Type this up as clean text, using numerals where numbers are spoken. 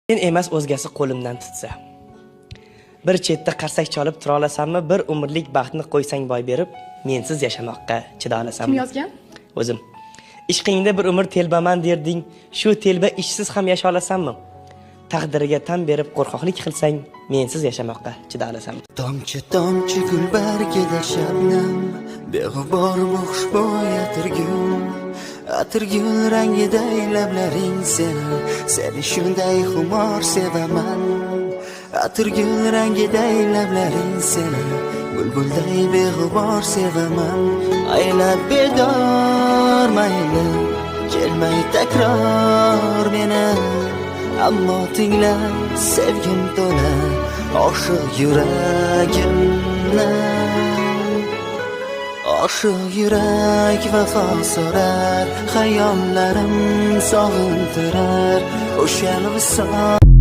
Men emas o'zgasi qo'limdan tutsa. Bir chetda qarsak cholib tura olasammi, bir umrlik baxtni qo'ysang boy berib, mensiz yashamoqqa chida olasammi? Kim yozgan? O'zim. Ishqingda bir umr telbaman derding, shu telba ishsiz ham yasha olasammi? Taqdiriga tan berib qo'rqoqlik qilsang, mensiz yashamoqqa chida olasammi? Tomchi tomchi gul bargida shabnam, beg'ubor xushbo'y atirgul rangida lablaring seni shunday xumor sevaman. Atirgul rangida lablaring seni bulbulday beg'ubor sevaman. Aylab bedor mayli kelmay takror meni, ammo tingla sevgim to'la oshiq yuragimni. Oshiq yurak vafo so'rar, xayollarim sog'intirar o'sha visol